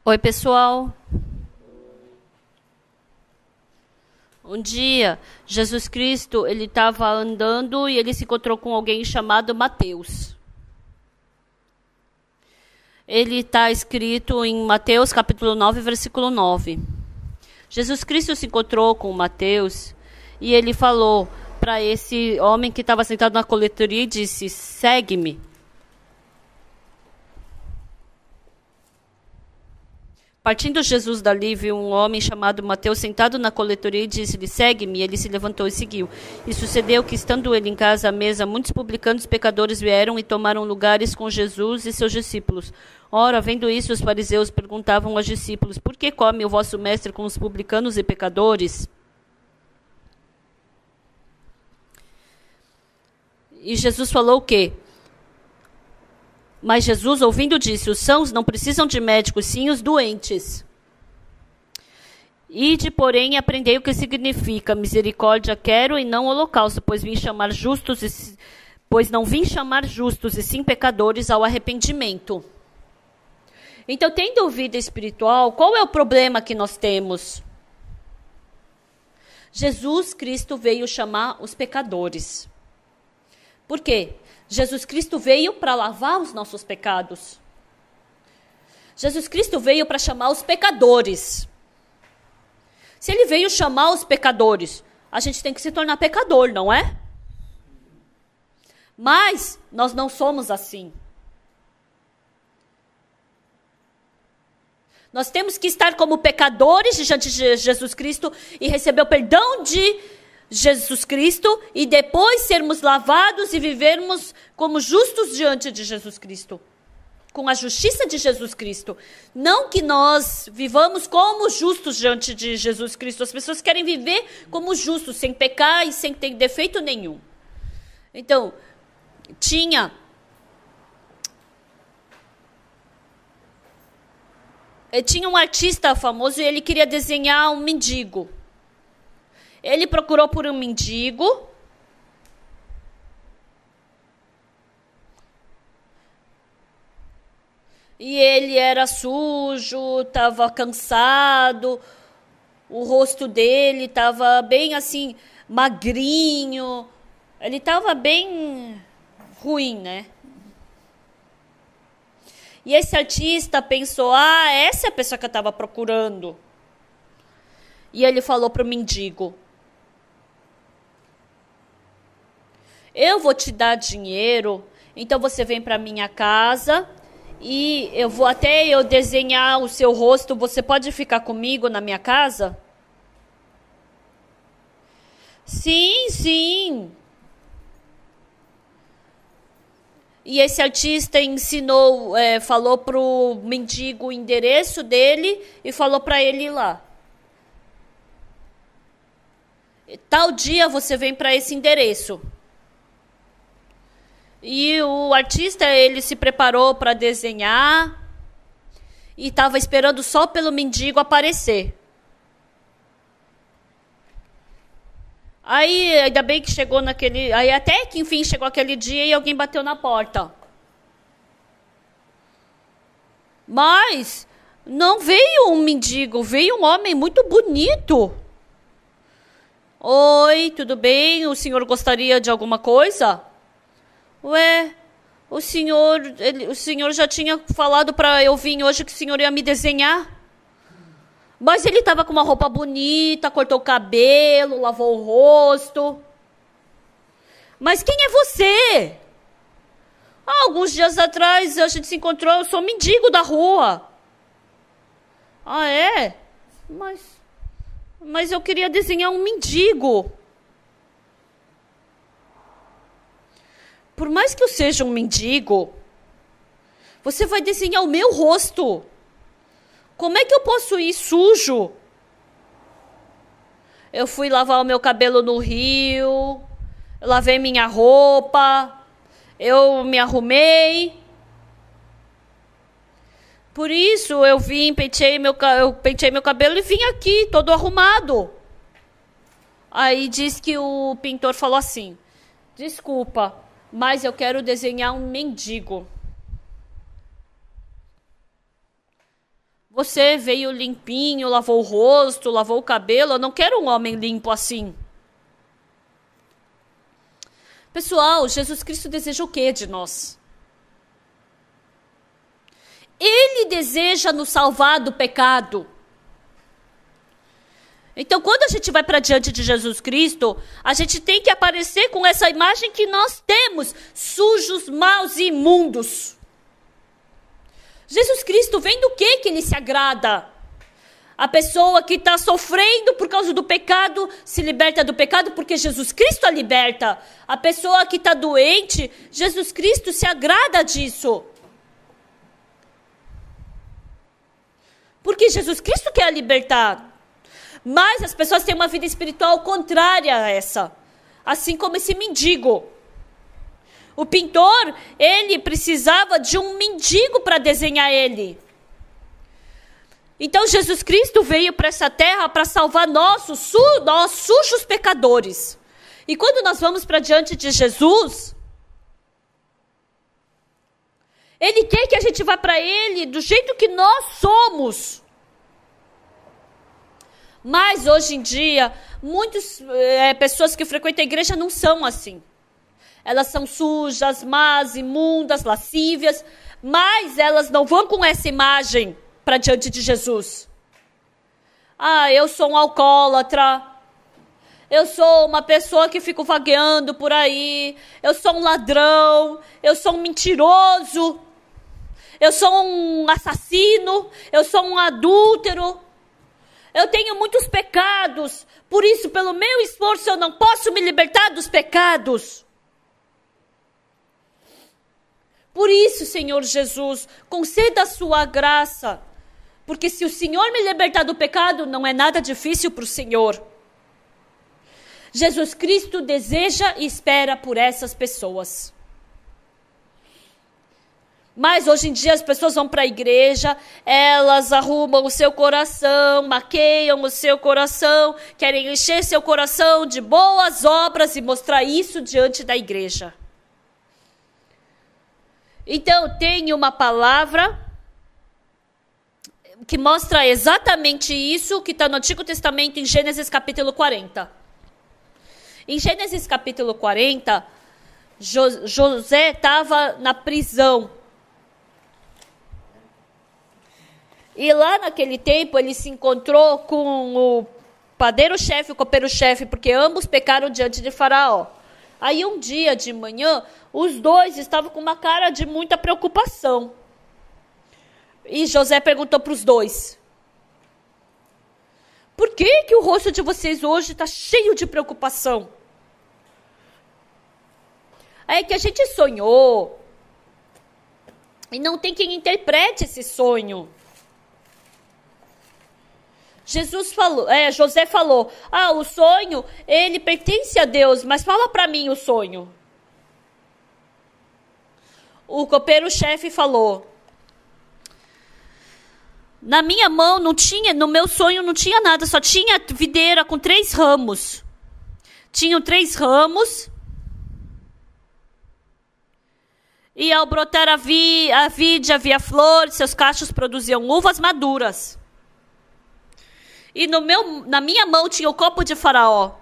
Oi, pessoal. Um dia, Jesus Cristo, ele estava andando e ele se encontrou com alguém chamado Mateus. Ele está escrito em Mateus capítulo 9, versículo 9. Jesus Cristo se encontrou com Mateus e ele falou para esse homem que estava sentado na coletoria e disse: segue-me. Partindo Jesus dali, viu um homem chamado Mateus sentado na coletoria e disse-lhe: segue-me. Ele se levantou e seguiu. E sucedeu que, estando ele em casa à mesa, muitos publicanos e pecadores vieram e tomaram lugares com Jesus e seus discípulos. Ora, vendo isso, os fariseus perguntavam aos discípulos: por que come o vosso mestre com os publicanos e pecadores? E Jesus falou o quê? Mas Jesus, ouvindo, disse: os sãos não precisam de médicos, sim os doentes. Ide, porém, aprendei o que significa misericórdia quero e não holocausto, pois não vim chamar justos, e sim pecadores ao arrependimento. Então, tendo vida espiritual, qual é o problema que nós temos? Jesus Cristo veio chamar os pecadores. Por quê? Jesus Cristo veio para lavar os nossos pecados. Jesus Cristo veio para chamar os pecadores. Se ele veio chamar os pecadores, a gente tem que se tornar pecador, não é? Mas nós não somos assim. Nós temos que estar como pecadores diante de Jesus Cristo e receber o perdão de Jesus Cristo e depois sermos lavados e vivermos como justos diante de Jesus Cristo, com a justiça de Jesus Cristo. Não que nós vivamos como justos diante de Jesus Cristo. As pessoas querem viver como justos, sem pecar e sem ter defeito nenhum. Então, tinha um artista famoso e ele queria desenhar um mendigo. Ele procurou por um mendigo. E ele era sujo, estava cansado. O rosto dele estava bem assim, magrinho. Ele estava bem ruim, né? E esse artista pensou: essa é a pessoa que eu estava procurando. E ele falou para o mendigo: eu vou te dar dinheiro, então você vem para minha casa e eu vou até eu desenhar o seu rosto, você pode ficar comigo na minha casa? Sim, sim. E esse artista falou pro mendigo o endereço dele e falou para ele ir lá. Tal dia você vem para esse endereço. E o artista, ele se preparou para desenhar e estava esperando só pelo mendigo aparecer. Aí, ainda bem que chegou Aí até que, enfim, chegou aquele dia e alguém bateu na porta. Mas não veio um mendigo, veio um homem muito bonito. Oi, tudo bem? O senhor gostaria de alguma coisa? Ué, o senhor já tinha falado para eu vir hoje que o senhor ia me desenhar. Mas ele estava com uma roupa bonita, cortou o cabelo, lavou o rosto. Mas quem é você? Alguns dias atrás a gente se encontrou, eu sou mendigo da rua. Ah, é? Mas eu queria desenhar um mendigo. Por mais que eu seja um mendigo, você vai desenhar o meu rosto. Como é que eu posso ir sujo? Eu fui lavar o meu cabelo no rio, eu lavei minha roupa, eu me arrumei. Por isso eu penteei meu cabelo e vim aqui todo arrumado. Aí diz que o pintor falou assim: desculpa, mas eu quero desenhar um mendigo. Você veio limpinho, lavou o rosto, lavou o cabelo. Eu não quero um homem limpo assim. Pessoal, Jesus Cristo deseja o quê de nós? Ele deseja nos salvar do pecado. Então, quando a gente vai para diante de Jesus Cristo, a gente tem que aparecer com essa imagem que nós temos, sujos, maus e imundos. Jesus Cristo vem do que ele se agrada? A pessoa que está sofrendo por causa do pecado se liberta do pecado porque Jesus Cristo a liberta. A pessoa que está doente, Jesus Cristo se agrada disso. Porque Jesus Cristo quer a libertar. Mas as pessoas têm uma vida espiritual contrária a essa. Assim como esse mendigo. O pintor, ele precisava de um mendigo para desenhar ele. Então Jesus Cristo veio para essa terra para salvar nós sujos pecadores. E quando nós vamos para diante de Jesus, Ele quer que a gente vá para Ele do jeito que nós somos. Mas hoje em dia, muitas pessoas que frequentam a igreja não são assim. Elas são sujas, más, imundas, lascívias, mas elas não vão com essa imagem para diante de Jesus. Ah, eu sou um alcoólatra. Eu sou uma pessoa que fico vagueando por aí. Eu sou um ladrão. Eu sou um mentiroso. Eu sou um assassino. Eu sou um adúltero. Eu tenho muitos pecados. Por isso, pelo meu esforço, eu não posso me libertar dos pecados. Por isso, Senhor Jesus, conceda a sua graça. Porque se o Senhor me libertar do pecado, não é nada difícil para o Senhor. Jesus Cristo deseja e espera por essas pessoas. Mas hoje em dia as pessoas vão para a igreja, elas arrumam o seu coração, maqueiam o seu coração, querem encher seu coração de boas obras e mostrar isso diante da igreja. Então, tem uma palavra que mostra exatamente isso, que está no Antigo Testamento, em Gênesis capítulo 40. Em Gênesis capítulo 40, José estava na prisão. E lá naquele tempo, ele se encontrou com o padeiro-chefe e o copeiro-chefe, porque ambos pecaram diante de Faraó. Aí um dia de manhã, os dois estavam com uma cara de muita preocupação. E José perguntou para os dois: por que o rosto de vocês hoje está cheio de preocupação? É que a gente sonhou. E não tem quem interprete esse sonho. José falou: o sonho, ele pertence a Deus, mas fala para mim o sonho. O copeiro-chefe falou: na minha mão não tinha, no meu sonho não tinha nada, só tinha videira com 3 ramos. Tinham 3 ramos. E ao brotar a vide havia flores, seus cachos produziam uvas maduras. E na minha mão tinha o copo de Faraó.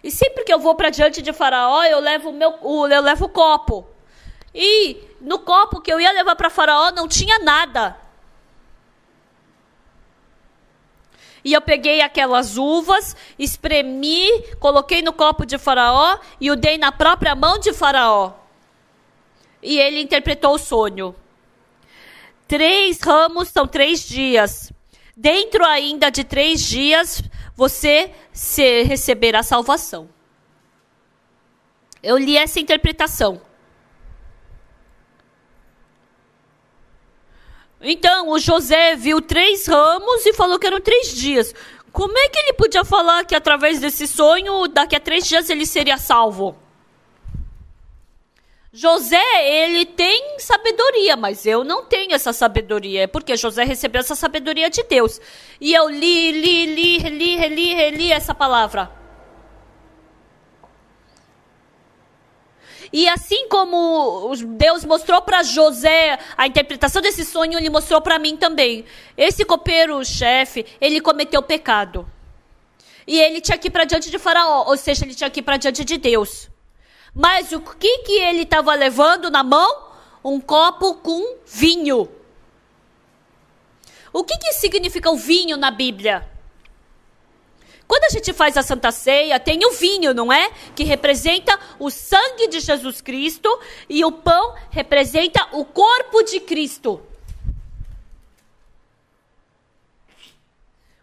E sempre que eu vou para diante de Faraó, eu levo o copo. E no copo que eu ia levar para Faraó não tinha nada. E eu peguei aquelas uvas, espremi, coloquei no copo de Faraó e o dei na própria mão de Faraó. E ele interpretou o sonho. 3 ramos são 3 dias. Dentro ainda de 3 dias, você receberá salvação. Eu li essa interpretação. Então, o José viu 3 ramos e falou que eram 3 dias. Como é que ele podia falar que através desse sonho, daqui a 3 dias ele seria salvo? José, ele tem sabedoria, mas eu não tenho essa sabedoria. É porque José recebeu essa sabedoria de Deus. E eu reli essa palavra. E assim como Deus mostrou para José a interpretação desse sonho, ele mostrou para mim também. Esse copeiro-chefe, ele cometeu pecado. E ele tinha que ir para diante de Faraó, ou seja, ele tinha que ir para diante de Deus. Mas o que ele estava levando na mão? Um copo com vinho. O que significa o vinho na Bíblia? Quando a gente faz a Santa Ceia, tem o vinho, não é? Que representa o sangue de Jesus Cristo, e o pão representa o corpo de Cristo.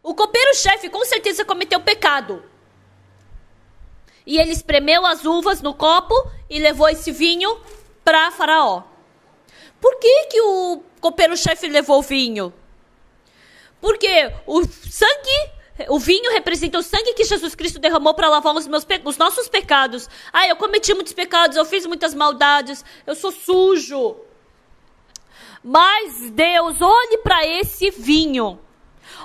O copeiro-chefe com certeza cometeu pecado. E ele espremeu as uvas no copo e levou esse vinho para Faraó. Por que o copeiro-chefe levou o vinho? Porque o vinho representa o sangue que Jesus Cristo derramou para lavar os nossos pecados. Ah, eu cometi muitos pecados, eu fiz muitas maldades, eu sou sujo. Mas Deus, olhe para esse vinho.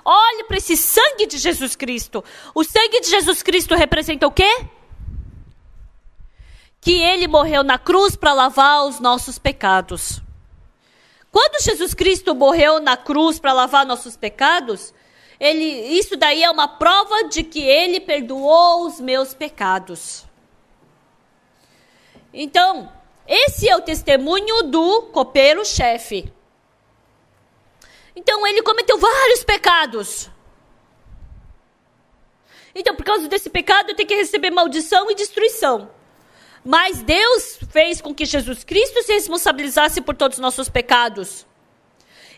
Olhe para esse sangue de Jesus Cristo. O sangue de Jesus Cristo representa o quê? Que ele morreu na cruz para lavar os nossos pecados. Quando Jesus Cristo morreu na cruz para lavar nossos pecados, isso daí é uma prova de que ele perdoou os meus pecados. Então, esse é o testemunho do copeiro-chefe. Então, ele cometeu vários pecados. Então, por causa desse pecado, eu tenho que receber maldição e destruição. Mas Deus fez com que Jesus Cristo se responsabilizasse por todos os nossos pecados.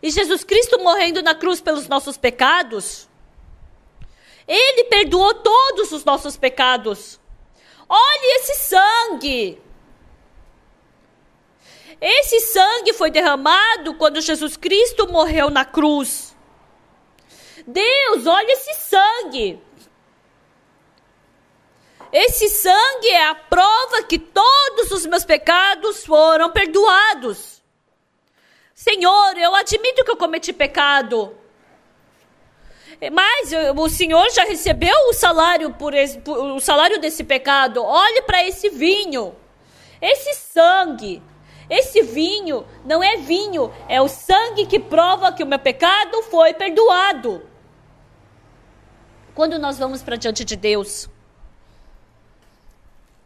E Jesus Cristo morrendo na cruz pelos nossos pecados, ele perdoou todos os nossos pecados. Olhe esse sangue. Esse sangue foi derramado quando Jesus Cristo morreu na cruz. Deus, olha esse sangue. Esse sangue é a prova que todos os meus pecados foram perdoados. Senhor, eu admito que eu cometi pecado. Mas o Senhor já recebeu o salário o salário desse pecado. Olhe para esse vinho. Esse sangue. Esse vinho não é vinho, é o sangue que prova que o meu pecado foi perdoado. Quando nós vamos para diante de Deus,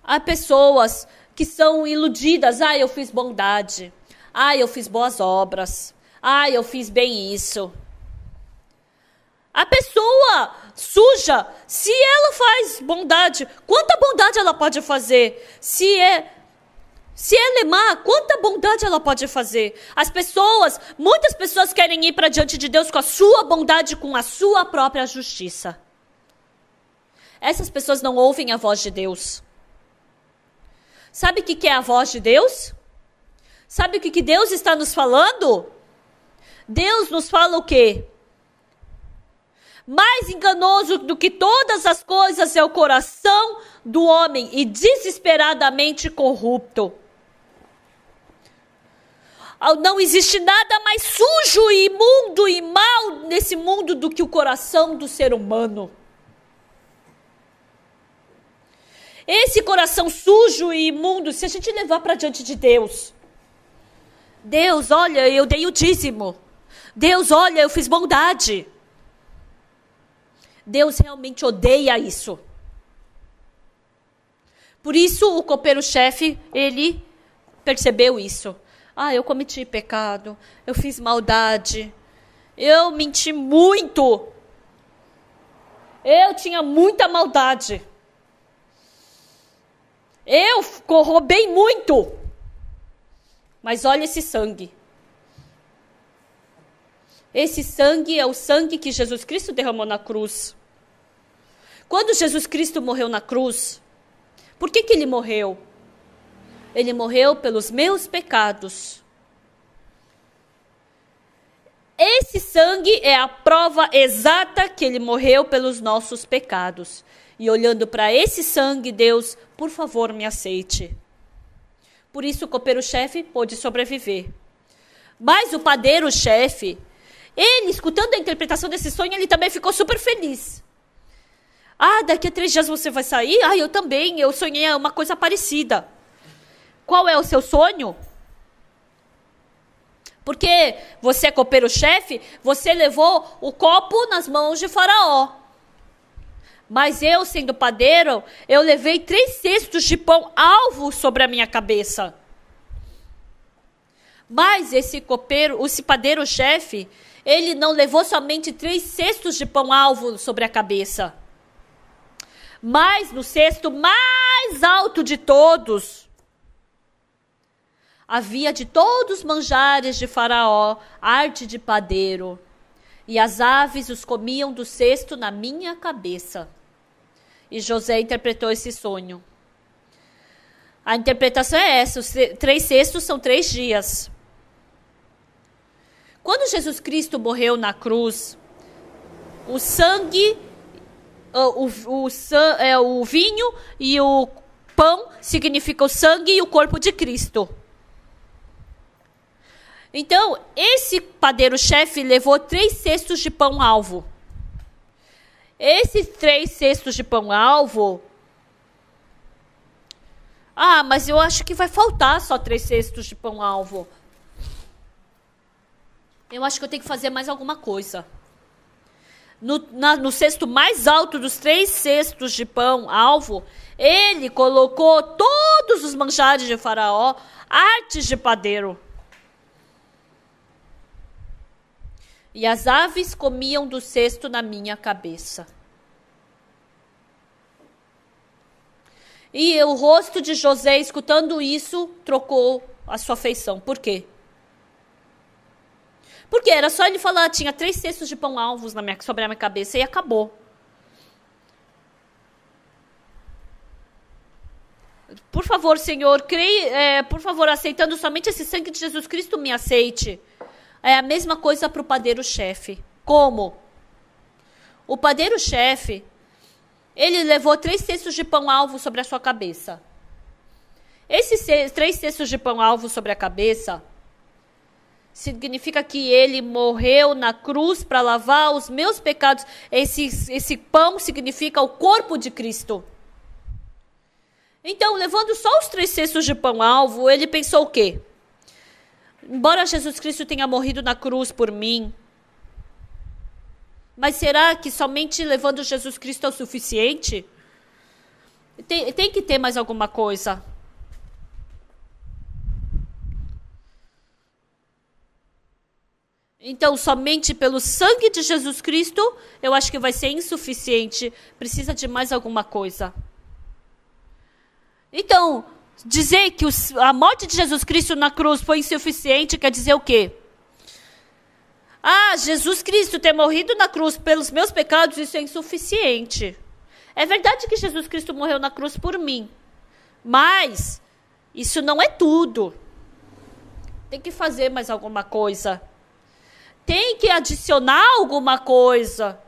há pessoas que são iludidas. Ah, eu fiz bondade. Ah, eu fiz boas obras. Ah, eu fiz bem isso. A pessoa suja, se ela faz bondade, quanta bondade ela pode fazer? Se ela é má, quanta bondade ela pode fazer? Muitas pessoas querem ir para diante de Deus com a sua bondade, com a sua própria justiça. Essas pessoas não ouvem a voz de Deus. Sabe o que é a voz de Deus? Sabe o que Deus está nos falando? Deus nos fala o quê? Mais enganoso do que todas as coisas é o coração do homem e desesperadamente corrupto. Não existe nada mais sujo e imundo e mau nesse mundo do que o coração do ser humano. Esse coração sujo e imundo, se a gente levar para diante de Deus, Deus, olha, eu dei o dízimo. Deus, olha, eu fiz bondade. Deus realmente odeia isso. Por isso o copeiro-chefe, ele percebeu isso. Ah, eu cometi pecado, eu fiz maldade, eu menti muito, eu tinha muita maldade, eu roubei muito. Mas olha esse sangue. Esse sangue é o sangue que Jesus Cristo derramou na cruz. Quando Jesus Cristo morreu na cruz, por que ele morreu? Ele morreu pelos meus pecados. Esse sangue é a prova exata que ele morreu pelos nossos pecados. E olhando para esse sangue, Deus, por favor, me aceite. Por isso o copeiro-chefe pôde sobreviver. Mas o padeiro-chefe, ele, escutando a interpretação desse sonho, ele também ficou super feliz. Ah, daqui a 3 dias você vai sair? Ah, eu também, eu sonhei uma coisa parecida. Qual é o seu sonho? Porque você é copeiro-chefe, você levou o copo nas mãos de Faraó. Mas eu, sendo padeiro, eu levei 3 cestos de pão alvo sobre a minha cabeça. Mas esse padeiro-chefe, ele não levou somente 3 cestos de pão alvo sobre a cabeça. Mas no cesto mais alto de todos, havia de todos os manjares de Faraó, arte de padeiro. E as aves os comiam do cesto na minha cabeça. E José interpretou esse sonho. A interpretação é essa: os 3 cestos são 3 dias. Quando Jesus Cristo morreu na cruz, o sangue, o vinho e o pão significam o sangue e o corpo de Cristo. Então, esse padeiro-chefe levou 3 cestos de pão alvo. Esses 3 cestos de pão alvo... mas eu acho que vai faltar só 3 cestos de pão alvo. Eu acho que eu tenho que fazer mais alguma coisa. No cesto mais alto dos 3 cestos de pão alvo, ele colocou todos os manjares de Faraó, artes de padeiro. E as aves comiam do cesto na minha cabeça. E o rosto de José, escutando isso, trocou a sua feição. Por quê? Porque era só ele falar, tinha 3 cestos de pão alvos sobre a minha cabeça e acabou. Por favor, Senhor, por favor, aceitando somente esse sangue de Jesus Cristo, me aceite. É a mesma coisa para o padeiro-chefe. Como? O padeiro-chefe, ele levou 3 cestos de pão alvo sobre a sua cabeça. Esses 3 cestos de pão alvo sobre a cabeça significa que ele morreu na cruz para lavar os meus pecados. Esse pão significa o corpo de Cristo. Então, levando só os 3 cestos de pão alvo, ele pensou o quê? Embora Jesus Cristo tenha morrido na cruz por mim, mas será que somente levando Jesus Cristo é o suficiente? Tem que ter mais alguma coisa. Então, somente pelo sangue de Jesus Cristo, eu acho que vai ser insuficiente. Precisa de mais alguma coisa. Então, dizer que a morte de Jesus Cristo na cruz foi insuficiente quer dizer o quê? Jesus Cristo ter morrido na cruz pelos meus pecados, isso é insuficiente. É verdade que Jesus Cristo morreu na cruz por mim. Mas isso não é tudo. Tem que fazer mais alguma coisa. Tem que adicionar alguma coisa.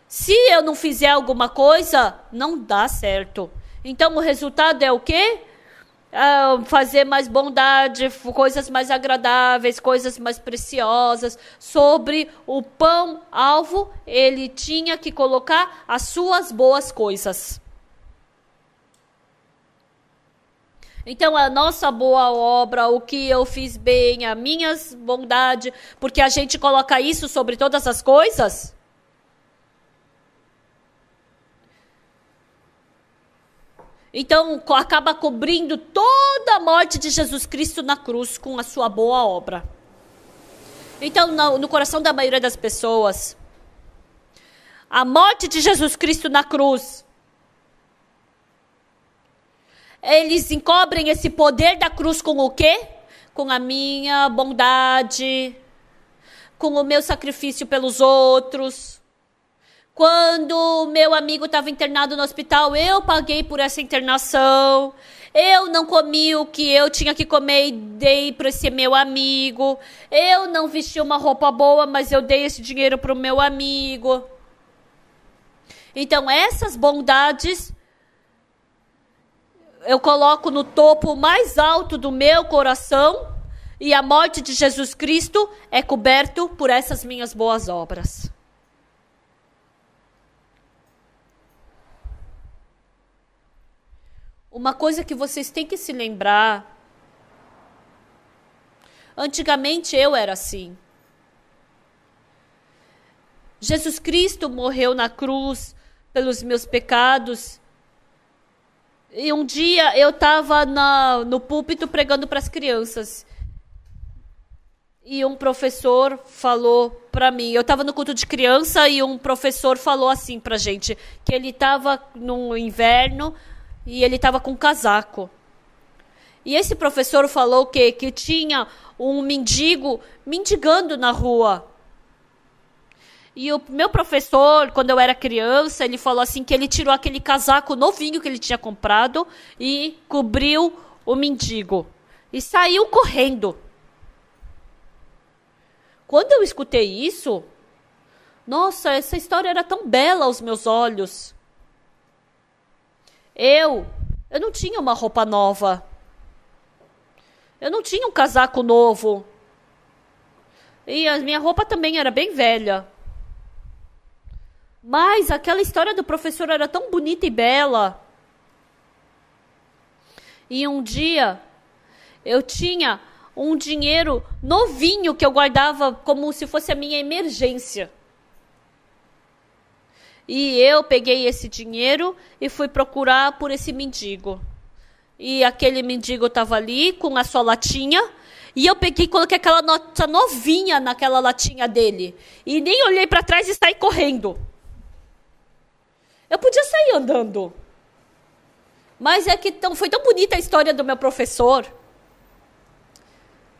Se eu não fizer alguma coisa, não dá certo. Então o resultado é o quê? Fazer mais bondade, coisas mais agradáveis, coisas mais preciosas. Sobre o pão alvo, ele tinha que colocar as suas boas coisas. Então, a nossa boa obra, o que eu fiz bem, a minha bondade, porque a gente coloca isso sobre todas as coisas. Então, acaba cobrindo toda a morte de Jesus Cristo na cruz com a sua boa obra. Então, no coração da maioria das pessoas, a morte de Jesus Cristo na cruz, eles encobrem esse poder da cruz com o quê? Com a minha bondade, com o meu sacrifício pelos outros. Quando meu amigo estava internado no hospital, eu paguei por essa internação. Eu não comi o que eu tinha que comer e dei para esse meu amigo. Eu não vesti uma roupa boa, mas eu dei esse dinheiro para o meu amigo. Então, essas bondades eu coloco no topo mais alto do meu coração, e a morte de Jesus Cristo é coberto por essas minhas boas obras. Uma coisa que vocês têm que se lembrar Antigamente eu era assim. Jesus Cristo morreu na cruz pelos meus pecados. E um dia eu estava no púlpito pregando para as crianças. E um professor falou para mim, eu estava no culto de criança e um professor falou assim para a gente, que ele estava no inverno e ele estava com casaco. E esse professor falou que tinha um mendigo mendigando na rua. E o meu professor, quando eu era criança, ele falou assim que ele tirou aquele casaco novinho que ele tinha comprado e cobriu o mendigo. E saiu correndo. Quando eu escutei isso, nossa, essa história era tão bela aos meus olhos. Eu não tinha uma roupa nova. Eu não tinha um casaco novo. E a minha roupa também era bem velha. Mas aquela história do professor era tão bonita e bela. E um dia, eu tinha um dinheiro novinho que eu guardava como se fosse a minha emergência. E eu peguei esse dinheiro e fui procurar por esse mendigo. E aquele mendigo estava ali com a sua latinha. E eu peguei e coloquei aquela nota novinha naquela latinha dele. E nem olhei para trás e saí correndo. Eu podia sair andando. Mas é que foi tão bonita a história do meu professor.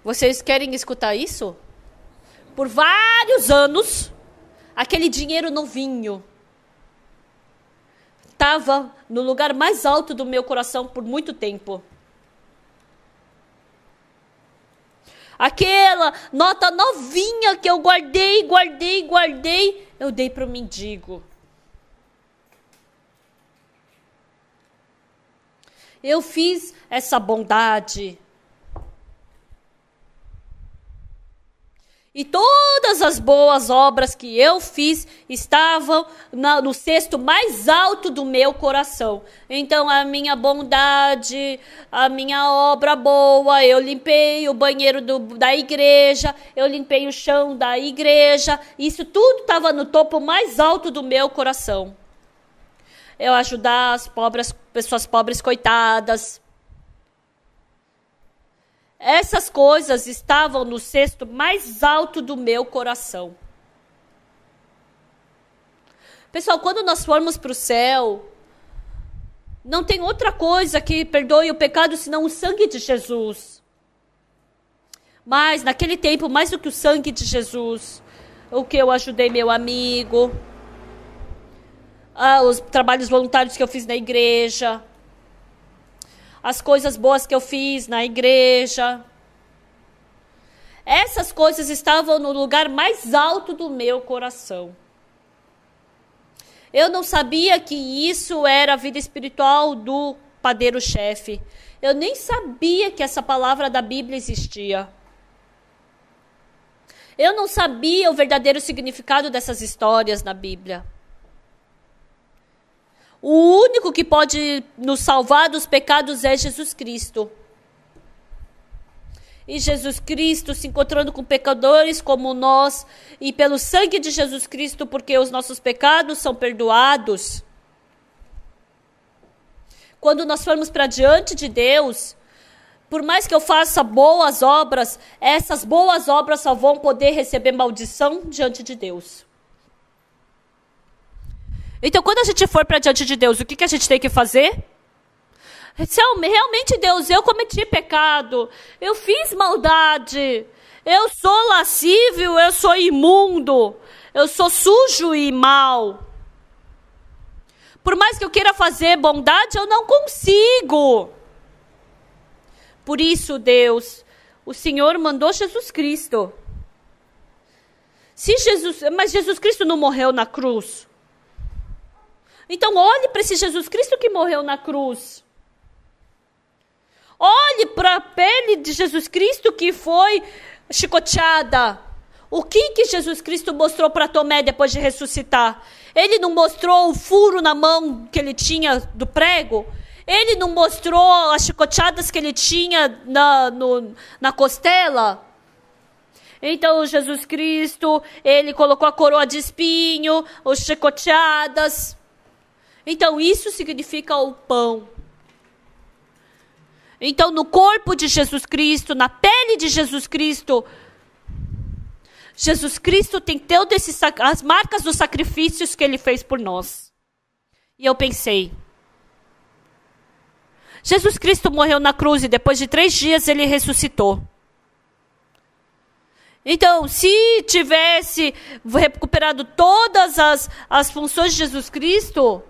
Vocês querem escutar isso? Por vários anos, aquele dinheiro novinho estava no lugar mais alto do meu coração por muito tempo. Aquela nota novinha que eu guardei, eu dei para o mendigo. Eu fiz essa bondade. E todas as boas obras que eu fiz estavam no cesto mais alto do meu coração. Então, a minha bondade, a minha obra boa, eu limpei o banheiro da igreja, eu limpei o chão da igreja. Isso tudo estava no topo mais alto do meu coração. Eu ajudar as pessoas pobres coitadas. Essas coisas estavam no cesto mais alto do meu coração. Pessoal, quando nós formos para o céu, não tem outra coisa que perdoe o pecado senão o sangue de Jesus. Mas naquele tempo, mais do que o sangue de Jesus, o que eu ajudei meu amigo, os trabalhos voluntários que eu fiz na igreja, as coisas boas que eu fiz na igreja. Essas coisas estavam no lugar mais alto do meu coração. Eu não sabia que isso era a vida espiritual do padeiro-chefe. Eu nem sabia que essa palavra da Bíblia existia. Eu não sabia o verdadeiro significado dessas histórias na Bíblia. O único que pode nos salvar dos pecados é Jesus Cristo. E Jesus Cristo se encontrando com pecadores como nós, e pelo sangue de Jesus Cristo, porque os nossos pecados são perdoados. Quando nós formos para diante de Deus, por mais que eu faça boas obras, essas boas obras só vão poder receber maldição diante de Deus. Então, quando a gente for para diante de Deus, o que a gente tem que fazer? Se realmente, Deus, eu cometi pecado, eu fiz maldade, eu sou lascívio, eu sou imundo, eu sou sujo e mau. Por mais que eu queira fazer bondade, eu não consigo. Por isso, Deus, o Senhor mandou Jesus Cristo. Mas Jesus Cristo não morreu na cruz. Então, olhe para esse Jesus Cristo que morreu na cruz. Olhe para a pele de Jesus Cristo que foi chicoteada. O que Jesus Cristo mostrou para Tomé depois de ressuscitar? Ele não mostrou o furo na mão que ele tinha do prego? Ele não mostrou as chicoteadas que ele tinha na costela? Então Jesus Cristo, ele colocou a coroa de espinho, os chicoteadas. Então isso significa o pão. Então no corpo de Jesus Cristo, na pele de Jesus Cristo, Jesus Cristo tem todas as marcas dos sacrifícios que ele fez por nós. E eu pensei, Jesus Cristo morreu na cruz e depois de 3 dias ele ressuscitou. Então, se tivesse recuperado todas as funções de Jesus Cristo,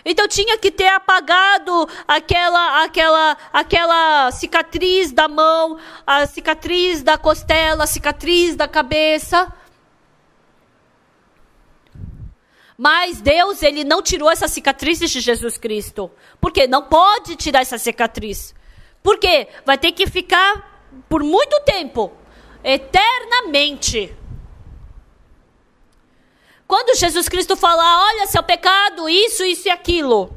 então tinha que ter apagado aquela cicatriz da mão, a cicatriz da costela, a cicatriz da cabeça. Mas Deus, ele não tirou essas cicatrizes de Jesus Cristo. Por quê? Não pode tirar essa cicatriz. Por quê? Vai ter que ficar por muito tempo, eternamente. Quando Jesus Cristo falar, olha, seu pecado, isso e aquilo.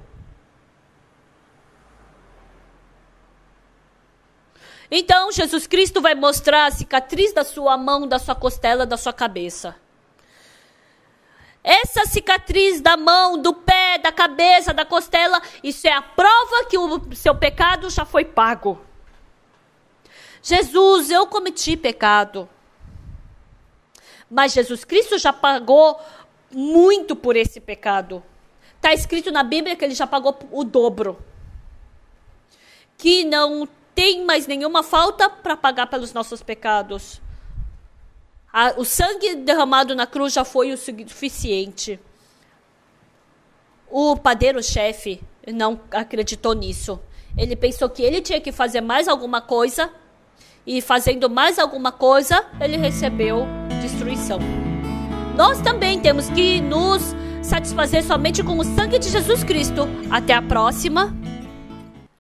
Então, Jesus Cristo vai mostrar a cicatriz da sua mão, da sua costela, da sua cabeça. Essa cicatriz da mão, do pé, da cabeça, da costela, isso é a prova que o seu pecado já foi pago. Jesus, eu cometi pecado. Mas Jesus Cristo já pagou muito por esse pecado. Está escrito na Bíblia que ele já pagou o dobro. Que não tem mais nenhuma falta para pagar pelos nossos pecados. O sangue derramado na cruz já foi o suficiente. O padeiro-chefe não acreditou nisso. Ele pensou que ele tinha que fazer mais alguma coisa. E fazendo mais alguma coisa, ele recebeu destruição. Nós também temos que nos satisfazer somente com o sangue de Jesus Cristo. Até a próxima.